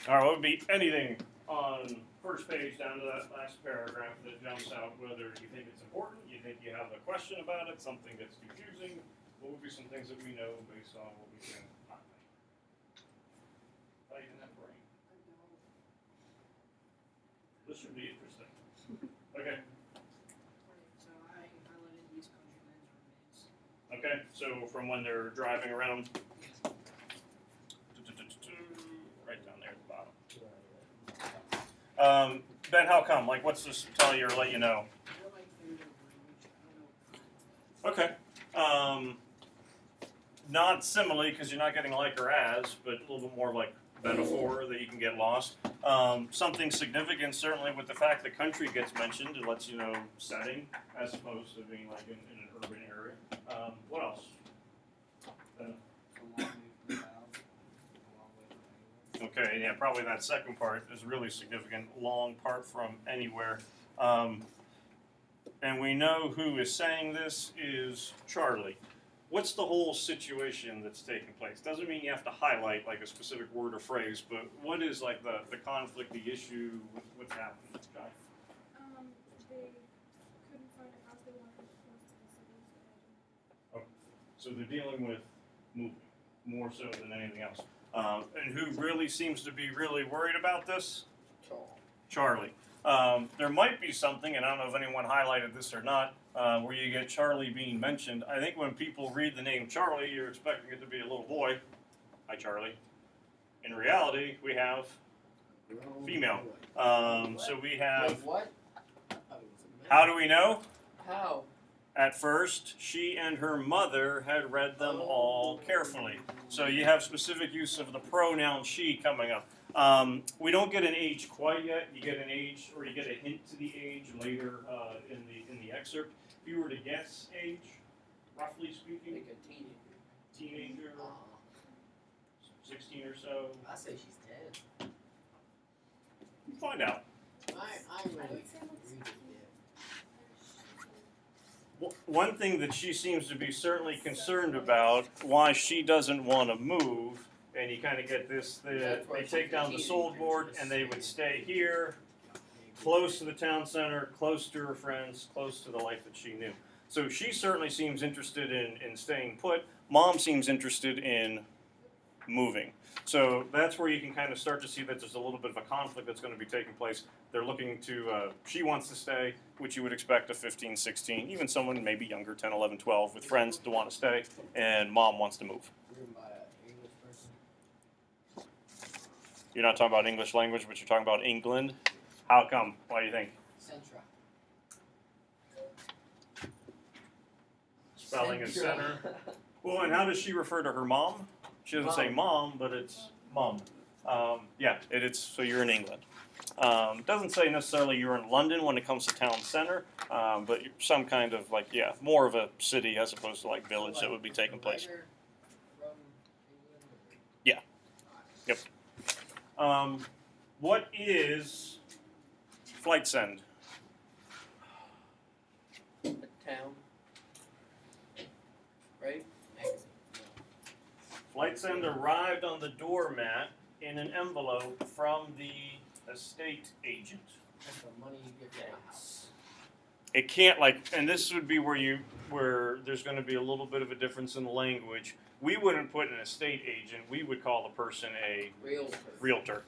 All right, what would be anything on first page down to that last paragraph that jumps out, whether you think it's important, you think you have a question about it, something that's confusing, what would be some things that we know based on what we can highlight? Light in that brain. This should be interesting. Okay. So I highlighted these country lanes or Okay, so from when they're driving around, right down there at the bottom. Ben, how come? Like, what's this tell you or let you know? Okay. Not simile, because you're not getting like or as, but a little bit more like metaphor that you can get lost. Something significant, certainly, with the fact the country gets mentioned, it lets you know setting, as opposed to being like in an urban area. What else? Okay, yeah, probably that second part is really significant. Long part from anywhere. And we know who is saying this is Charlie. What's the whole situation that's taking place? Doesn't mean you have to highlight like a specific word or phrase, but what is like the conflict, the issue, what's happening, Guy? They couldn't find a house they wanted close to the city, so Okay. So they're dealing with moving, more so than anything else. And who really seems to be really worried about this? Charlie. There might be something, and I don't know if anyone highlighted this or not, where you get Charlie being mentioned. I think when people read the name Charlie, you're expecting it to be a little boy. Hi, Charlie. In reality, we have female. So we have. Wait, what? How do we know? How? At first, she and her mother had read them all carefully. So you have specific use of the pronoun she coming up. We don't get an age quite yet. You get an age, or you get a hint to the age later in the excerpt. If you were to guess age, roughly speaking, Like a teenager. 16 or so. I say she's 10. We'll find out. I I really would say like agree with you. One thing that she seems to be certainly concerned about, why she doesn't want to move, and you kind of get this, they take down the sold board and they would stay here, close to the town center, close to her friends, close to the life that she knew. So she certainly seems interested in staying put. Mom seems interested in moving. So that's where you can kind of start to see that there's a little bit of a conflict that's going to be taking place. They're looking to, she wants to stay, which you would expect a 15, 16, even someone maybe younger, 10, 11, 12, with friends to want to stay, and mom wants to move. Written by an English person. You're not talking about English language, but you're talking about England. How come? Why do you think? Centra. Spelling is center. Well, and how does she refer to her mom? She doesn't say mom, but it's mum. Yeah, it's so you're in England. Doesn't say necessarily you're in London when it comes to town center, but some kind of like, yeah, more of a city as opposed to like village that would be taking place. Yeah. Yep. What is FlightsendA? Town. Right? FlightsendA arrived on the doormat in an envelope from the estate agent. That's the money you get for a house. It can't and this would be where there's going to be a little bit of a difference in the language. We wouldn't put an estate agent. We would call the person a realtor.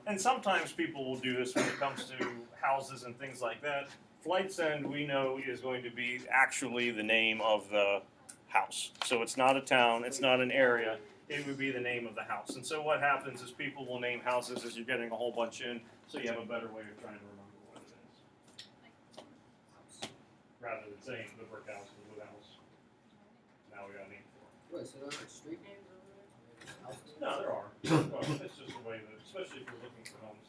And sometimes people will do this when it comes to houses and things like that. FlightsendA, we know, is going to be actually the name of the house. So it's not a town, it's not an area, it would be the name of the house. And so what happens is people will name houses as you're getting a whole bunch in, so you have a better way of trying to remember what it is. Rather than saying the brick house, the wood house. Now we got a name for it. Wait, so those are street names over there? House names? No, there are. Well, it's just a way that, especially if you're looking for homes,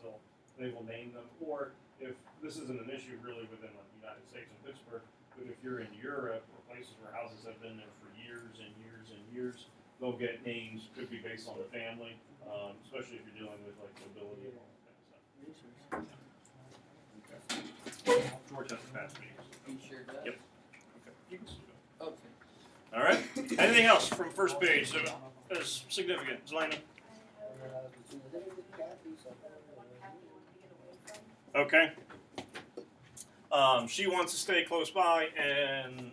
they will name them. Or if this isn't an issue really within like the United States and Pittsburgh, but if you're in Europe or places where houses have been there for years and years and years, they'll get names, could be based on the family, especially if you're dealing with like nobility and all that kind of stuff. Okay. George has a fast meeting. He sure does. Yep. Okay. You can still go. Okay. All right. Anything else from first page that is significant, Zelena? Okay. She wants to stay close by, and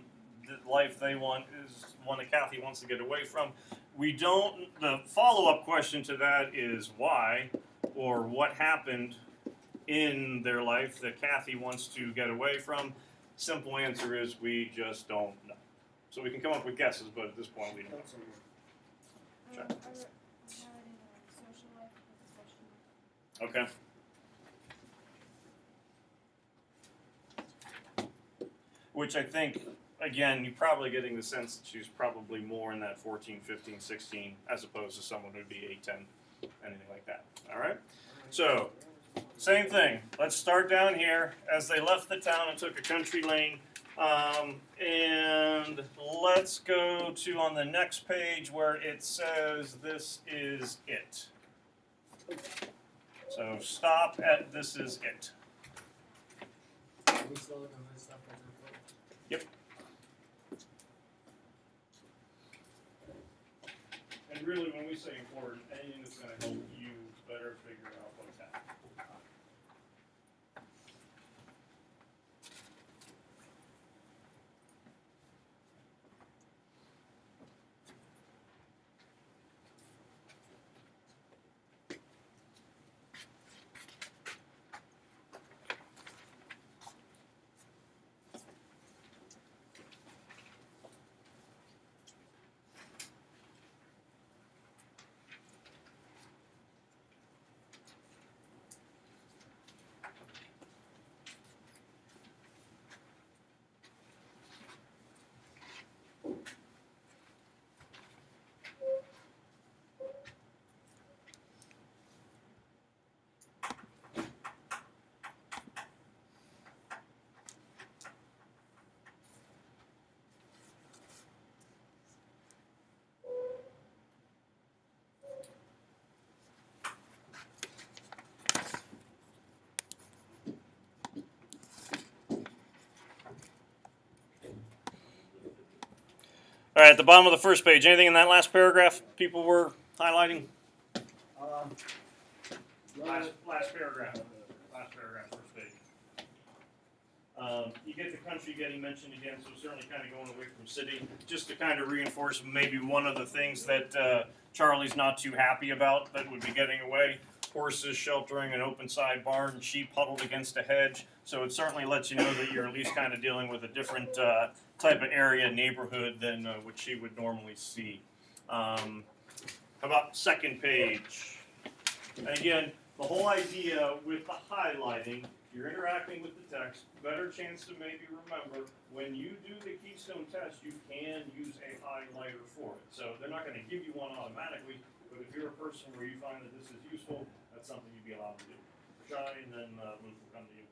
the life they want is one that Kathy wants to get away from. We don't. The follow-up question to that is why, or what happened in their life that Kathy wants to get away from. Simple answer is we just don't know. So we can come up with guesses, but at this point we don't know. I had it in social life with a question. Okay. Which I think, again, you're probably getting the sense that she's probably more in that 14, 15, 16, as opposed to someone who'd be 8, 10, anything like that. All right? So, same thing. Let's start down here. As they left the town and took a country lane. And let's go to on the next page where it says this is it. So stop at this is it. Yep. And really, when we say important, anything that's going to help you better figure out what's happening. All right, at the bottom of the first page, anything in that last paragraph people were highlighting? Last paragraph. Last paragraph, first page. You get the country getting mentioned again, so certainly kind of going away from city, just to kind of reinforce maybe one of the things that Charlie's not too happy about that would be getting away. Horses sheltering an open side barn, sheep huddled against a hedge. So it certainly lets you know that you're at least kind of dealing with a different type of area, neighborhood than what she would normally see. How about second page? And again, the whole idea with the highlighting, you're interacting with the text, better chance to maybe remember when you do the Keystone test, you can use a highlighter for it. So they're not going to give you one automatically, but if you're a person where you find that this is useful, that's something you'd be allowed to do. Try, and then Luke will come to you.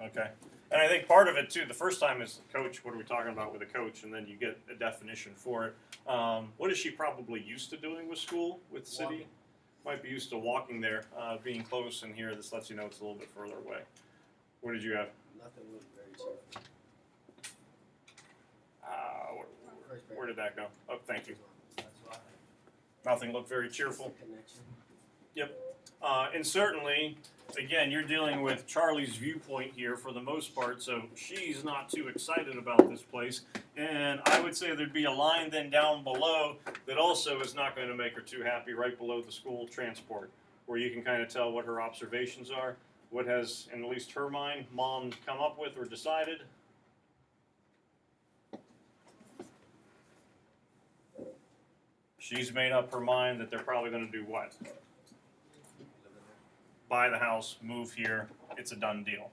Okay. And I think part of it too, the first time is coach, what are we talking about with a coach? And then you get a definition for it. What is she probably used to doing with school, with city? Walking. Might be used to walking there, being close, and here this lets you know it's a little bit further away. What did you have? Nothing looked very cheerful. Where did that go? Oh, thank you. That's why. Nothing looked very cheerful. Connection. And certainly, again, you're dealing with Charlie's viewpoint here for the most part, so she's not too excited about this place. And I would say there'd be a line then down below that also is not going to make her too happy, right below the school transport, where you can kind of tell what her observations are, what has, in at least her mind, mom come up with or decided. She's made up her mind that they're probably going to do what? Buy the house, move here, it's a done deal.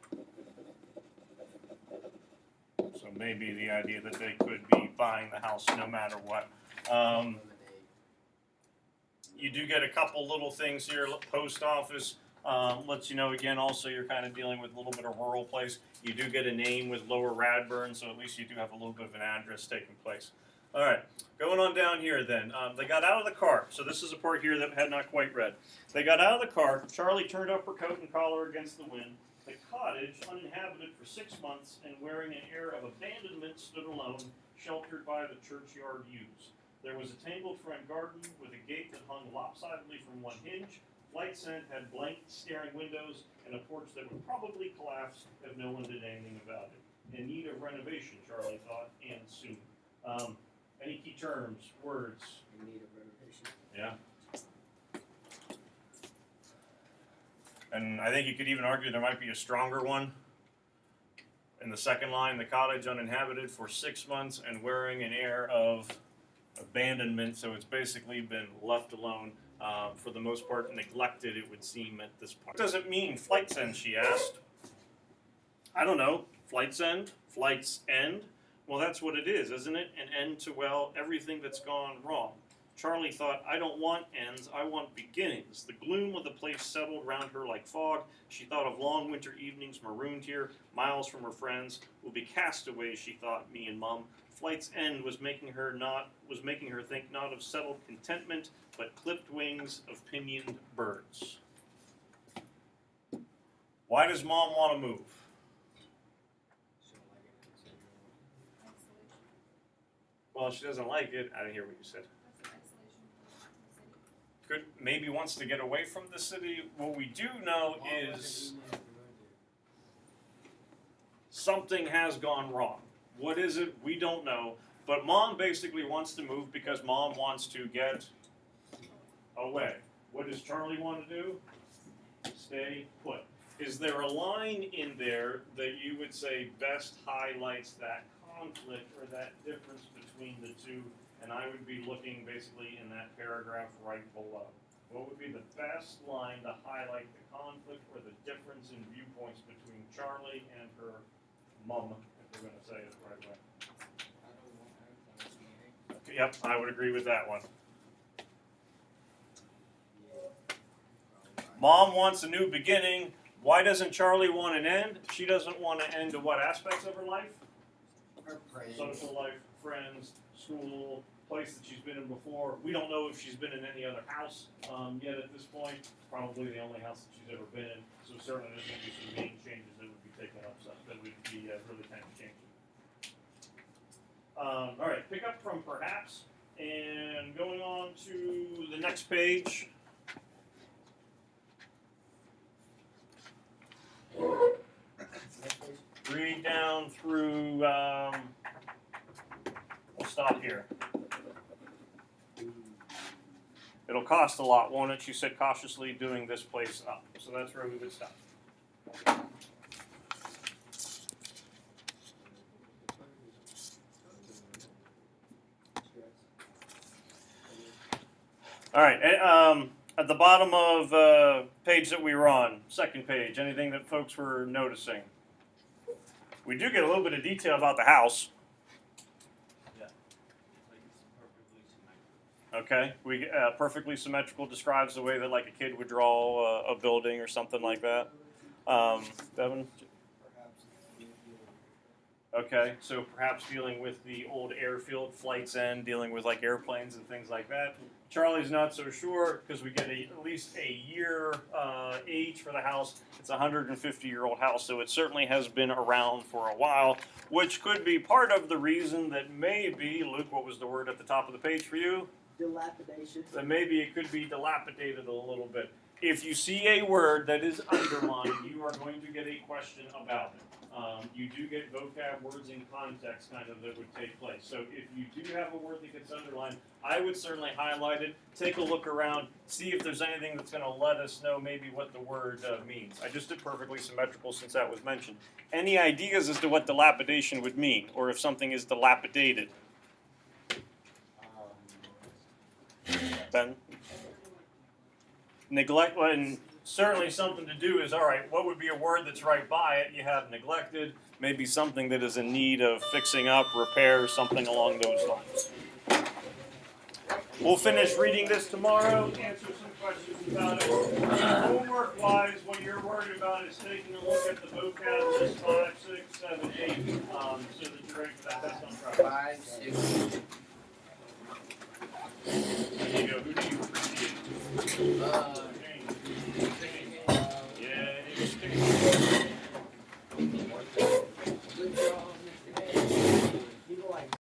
So maybe the idea that they could be buying the house no matter what. You do get a couple little things here. Post office lets you know, again, also you're kind of dealing with a little bit of rural place. You do get a name with Lower Radburn, so at least you do have a little bit of an address taking place. All right, going on down here then. They got out of the car. So this is a part here that I had not quite read. They got out of the car. Charlie turned up her coat and collar against the wind. The cottage, uninhabited for 6 months and wearing an air of abandonment, stood alone, sheltered by the churchyard yews. There was a tangled front garden with a gate that hung lopsidedly from one hinge. FlightsendA had blank, staring windows and a porch that would probably collapse if no one did anything about it. In need of renovation, Charlie thought, and soon. Any key terms, words? In need of renovation. Yeah. And I think you could even argue there might be a stronger one. In the second line, the cottage uninhabited for 6 months and wearing an air of abandonment. So it's basically been left alone, for the most part, neglected, it would seem, at this point. What does it mean, FlightsendA, she asked. I don't know. FlightsendA? Flight's end? Well, that's what it is, isn't it? An end to, well, everything that's gone wrong. Charlie thought, I don't want ends, I want beginnings. The gloom of the place settled round her like fog. She thought of long winter evenings marooned here, miles from her friends. We'll be castaways, she thought, me and Mum. FlightsendA was making her think not of settled contentment, but clipped wings of pinioned birds. Why does Mom want to move? Well, she doesn't like it. I didn't hear what you said. Good. Maybe wants to get away from the city. What we do know is something has gone wrong. What is it? We don't know. But Mom basically wants to move because Mom wants to get away. What does Charlie want to do? Stay put. Is there a line in there that you would say best highlights that conflict or that difference between the two? And I would be looking basically in that paragraph right below. What would be the best line to highlight the conflict or the difference in viewpoints between Charlie and her mum, if we're going to say it the right way? Okay, yep, I would agree with that one. Mom wants a new beginning. Why doesn't Charlie want an end? She doesn't want to end to what aspects of her life? Her friends. Social life, friends, school, place that she's been in before. We don't know if she's been in any other house yet at this point. Probably the only house that she's ever been in. So certainly there's going to be some main changes that would be taken up, so that would be really kind of changing. All right, pick up from perhaps, and going on to the next page. Read down through, we'll stop here. It'll cost a lot, won't it? She said cautiously doing this place up. So that's where we would stop. All right, at the bottom of page that we were on, second page, anything that folks were noticing? We do get a little bit of detail about the house. Yeah. Like it's perfectly symmetrical. Okay, we perfectly symmetrical describes the way that like a kid would draw a building or something like that. Devin? Okay, so perhaps dealing with the old airfield, FlightsendA, dealing with like airplanes and things like that. Charlie's not so sure because we get at least a year age for the house. It's a 150-year-old house, so it certainly has been around for a while, which could be part of the reason that maybe, Luke, what was the word at the top of the page for you? Dilapidation. That maybe it could be dilapidated a little bit. If you see a word that is underlined, you are going to get a question about it. You do get vocab words in context kind of that would take place. So if you do have a word that gets underlined, I would certainly highlight it, take a look around, see if there's anything that's going to let us know maybe what the word means. I just did perfectly symmetrical since that was mentioned. Any ideas as to what dilapidation would mean, or if something is dilapidated? Ben? Neglect, and certainly something to do is, all right, what would be a word that's right by it? You have neglected, maybe something that is in need of fixing up, repair, something along those lines. We'll finish reading this tomorrow, answer some questions about it. Homework-wise, what you're worried about is taking a look at the vocab list 5, 6, 7, 8, so that you're ready for that test on Friday. 5, 6. There you go. Who do you appreciate?